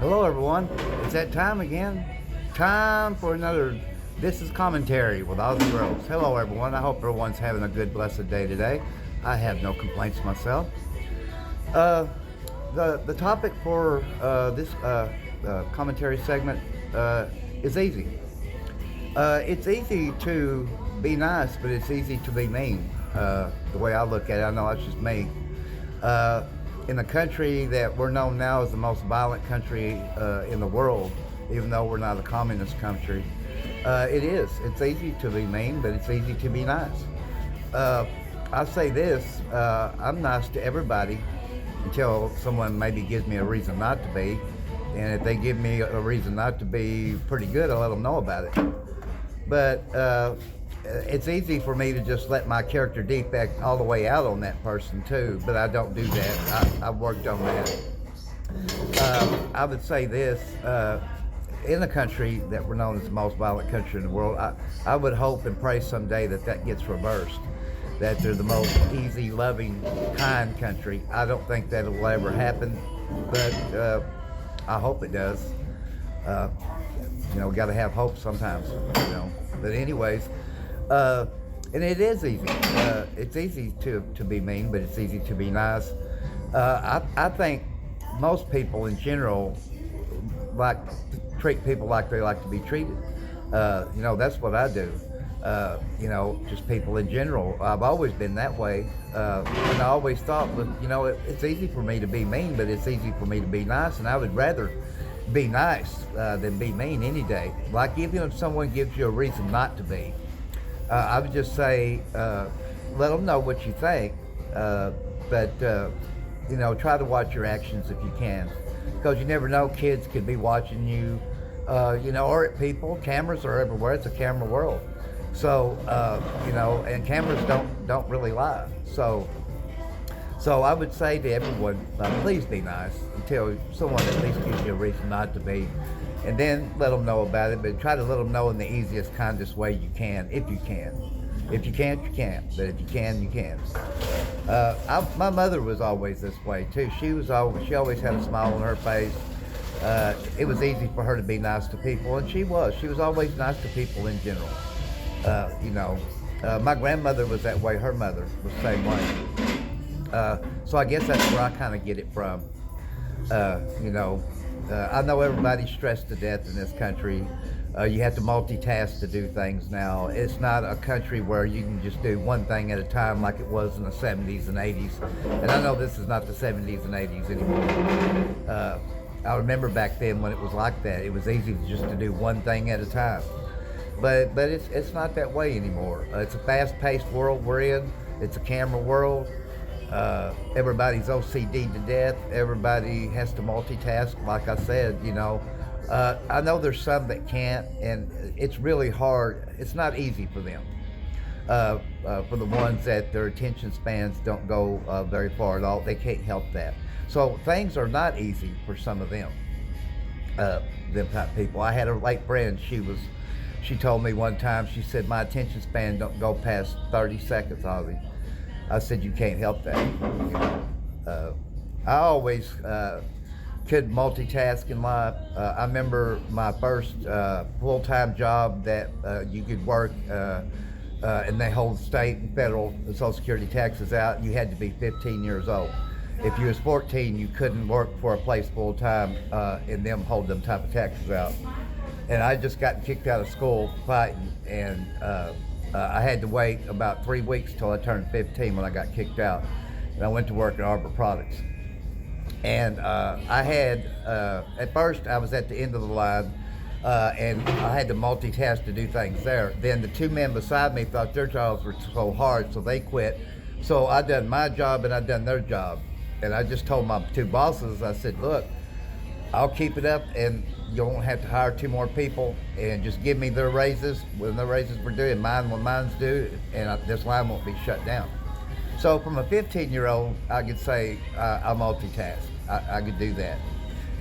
Hello, everyone. It's that time again. Time for another This is Commentary with Ozzy Rose. Hello, everyone. I hope everyone's having a good, blessed day today. I have no complaints myself. Uh, the topic for this commentary segment is easy. It's easy to be nice, but it's easy to be mean. The way I look at it, I know that's just me. Uh, in a country that we're known now as the most violent country in the world, even though we're not a communist country, it is. It's easy to be mean, but it's easy to be nice. Uh, I say this, I'm nice to everybody until someone maybe gives me a reason not to be. And if they give me a reason not to be pretty good, I'll let them know about it. But it's easy for me to just let my character defect all the way out on that person too, but I don't do that. I've worked on that. I would say this, in a country that we're known as the most violent country in the world, I would hope and pray someday that gets reversed, that they're the most easy, loving, kind country. I don't think that'll ever happen, but I hope it does. Got to have hope sometimes, But anyways, and it is easy. It's easy to be mean, but it's easy to be nice. I think most people in general like to treat people like they like to be treated. That's what I do. Just people in general. I've always been that way. And I always thought, it's easy for me to be mean, but it's easy for me to be nice, and I would rather be nice than be mean any day. Like even if someone gives you a reason not to be, I would just say, let them know what you think, but try to watch your actions if you can, because you never know, kids could be watching you, or at people. Cameras are everywhere. It's a camera world. So, and cameras don't really lie. So I would say to everyone, please be nice until someone at least gives you a reason not to be, and then let them know about it. But try to let them know in the easiest, kindest way you can, if you can. If you can't, you can't. But if you can, you can. My mother was always this way too. She always had a smile on her face. It was easy for her to be nice to people, and she was always nice to people in general. My grandmother was that way. Her mother was the same way. So I guess that's where I kind of get it from. I know everybody's stressed to death in this country. You have to multitask to do things now. It's not a country where you can just do one thing at a time like it was in the 70s and 80s. And I know this is not the 70s and 80s anymore. I remember back then when it was like that. It was easy just to do one thing at a time. But it's not that way anymore. It's a fast-paced world we're in. It's a camera world. Everybody's OCD to death. Everybody has to multitask, like I said, I know there's some that can't, and it's really hard. It's not easy for them. For the ones that their attention spans don't go very far at all, they can't help that. So things are not easy for some of them type people. I had a late friend. She told me one time, she said, my attention span don't go past 30 seconds, Ozzy. I said, you can't help that. I always could multitask in life. I remember my first full-time job that you could work, and they hold state and federal Social Security taxes out. You had to be 15 years old. If you was 14, you couldn't work for a place full-time and them hold them type of taxes out. And I just got kicked out of school fighting, and I had to wait about 3 weeks till I turned 15 when I got kicked out. And I went to work at Arbor Products. And I had, at first I was at the end of the line, and I had to multitask to do things there. Then the two men beside me thought their jobs were so hard, so they quit. So I done my job and I done their job. And I just told my two bosses, I said, look, I'll keep it up and you won't have to hire 2 more people, and just give me their raises when their raises were due and mine when mine's due, and this line won't be shut down. So from a 15-year-old, I could say I multitask. I could do that.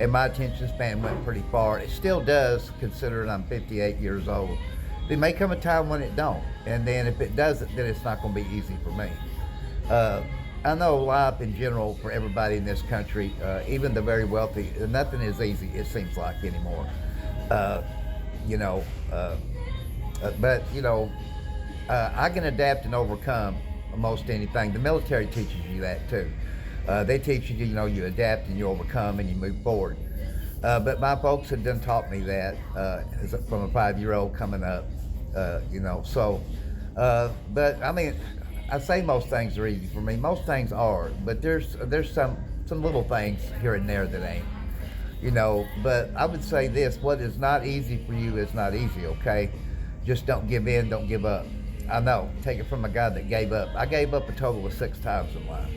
And my attention span went pretty far. It still does, considering I'm 58 years old. There may come a time when it don't. And then if it doesn't, then it's not going to be easy for me. I know life in general for everybody in this country, even the very wealthy, nothing is easy, it seems like, anymore. Uh, you know, uh, but, I can adapt and overcome most anything. The military teaches you that too. They teach you, you adapt and you overcome and you move forward. But my folks had done taught me that from a 5-year-old coming up, So, but I mean, I say most things are easy for me. Most things are, but there's some little things here and there that ain't. But I would say this: what is not easy for you is not easy. Okay, just don't give in, don't give up. I know. Take it from a guy that gave up. I gave up a total of 6 times in life.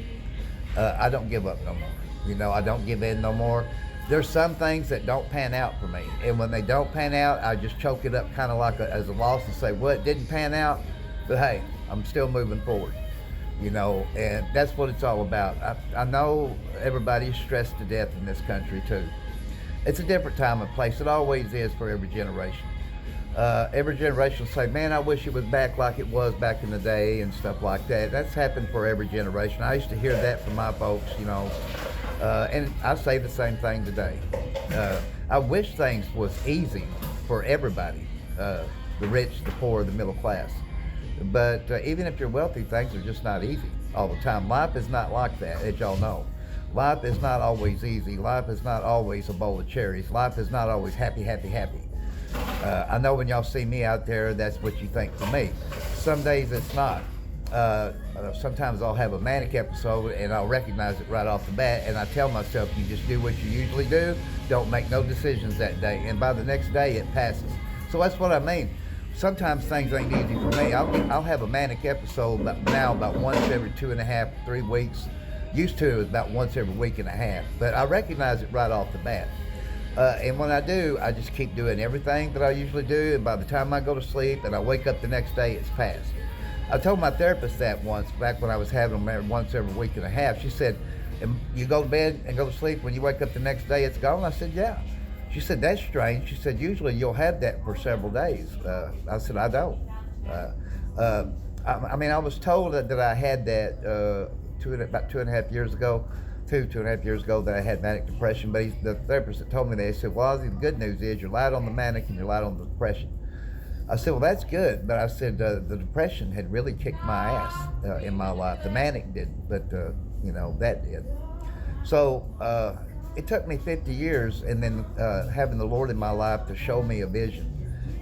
I don't give up no more. I don't give in no more. There's some things that don't pan out for me, and when they don't pan out, I just choke it up kind of like as a loss and say, well, it didn't pan out, but hey, I'm still moving forward. And that's what it's all about. I know everybody's stressed to death in this country too. It's a different time and place. It always is for every generation. Every generation will say, man, I wish it was back like it was back in the day and stuff like that. That's happened for every generation. I used to hear that from my folks, and I say the same thing today. I wish things was easy for everybody, the rich, the poor, the middle class. But even if you're wealthy, things are just not easy all the time. Life is not like that, as y'all know. Life is not always easy. Life is not always a bowl of cherries. Life is not always happy, happy, happy. I know when y'all see me out there, that's what you think for me. Some days it's not. Sometimes I'll have a manic episode and I'll recognize it right off the bat, and I tell myself, you just do what you usually do, don't make no decisions that day, and by the next day it passes. So that's what I mean. Sometimes things ain't easy for me. I'll have a manic episode about once every 2.5, 3 weeks. Used to, it was about once every week and a half, but I recognize it right off the bat. And when I do, I just keep doing everything that I usually do, and by the time I go to sleep and I wake up the next day, it's past. I told my therapist that once, back when I was having them once every week and a half. She said, you go to bed and go to sleep, when you wake up the next day, it's gone? I said, yeah. She said, that's strange. She said, usually you'll have that for several days. I said, I don't. I was told that I had that about 2.5 years ago, 2.5 years ago, that I had manic depression. But the therapist that told me that, he said, well, Ozzy, the good news is you're light on the manic and you're light on the depression. I said, well, that's good. But I said, the depression had really kicked my ass in my life. The manic didn't, but, that did. So it took me 50 years and then having the Lord in my life to show me a vision.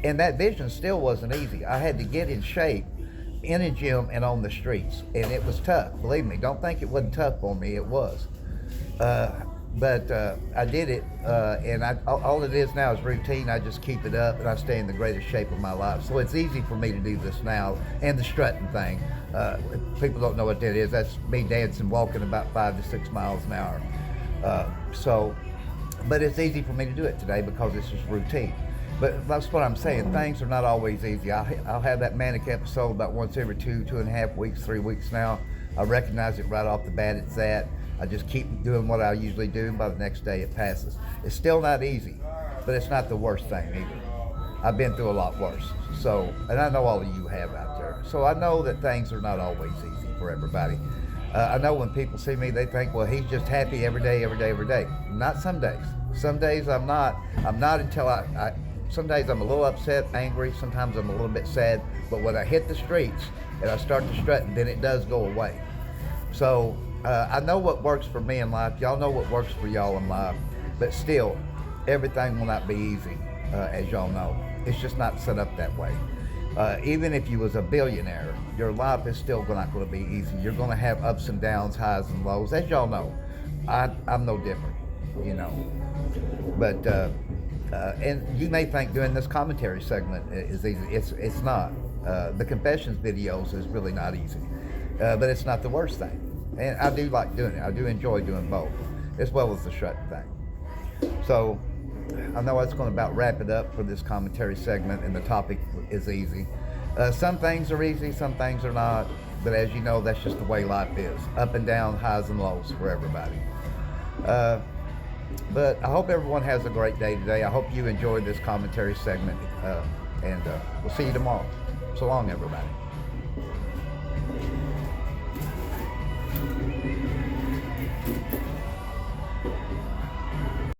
And that vision still wasn't easy. I had to get in shape in a gym and on the streets. And it was tough. Believe me, don't think it wasn't tough for me. It was. But I did it, and all it is now is routine. I just keep it up, and I stay in the greatest shape of my life. So it's easy for me to do this now. And the strutting thing, if people don't know what that is, that's me dancing, walking about 5 to 6 miles an hour. But it's easy for me to do it today because it's just routine. But that's what I'm saying. Things are not always easy. I'll have that manic episode about once every 2.5 weeks, 3 weeks now. I recognize it right off the bat. It's that. I just keep doing what I usually do, and by the next day it passes. It's still not easy, but it's not the worst thing either. I've been through a lot worse. So, and I know all of you have out there. So I know that things are not always easy for everybody. I know when people see me, they think, well, he's just happy every day, every day, every day. Not some days. Some days I'm not. I'm not until some days I'm a little upset, angry. Sometimes I'm a little bit sad. But when I hit the streets and I start to strut, then it does go away. So I know what works for me in life. Y'all know what works for y'all in life. But still, everything will not be easy, as y'all know. It's just not set up that way. Even if you was a billionaire, your life is still not going to be easy. You're going to have ups and downs, highs and lows, as y'all know. I'm no different, But and you may think doing this commentary segment is easy. It's not. The confessions videos is really not easy, but it's not the worst thing. And I do like doing it. I do enjoy doing both, as well as the strutting thing. So I know it's going to about wrap it up for this commentary segment, and the topic is easy. Some things are easy, some things are not, but as you know, that's just the way life is. Up and down, highs and lows for everybody. But I hope everyone has a great day today. I hope you enjoyed this commentary segment, and we'll see you tomorrow. So long, everybody.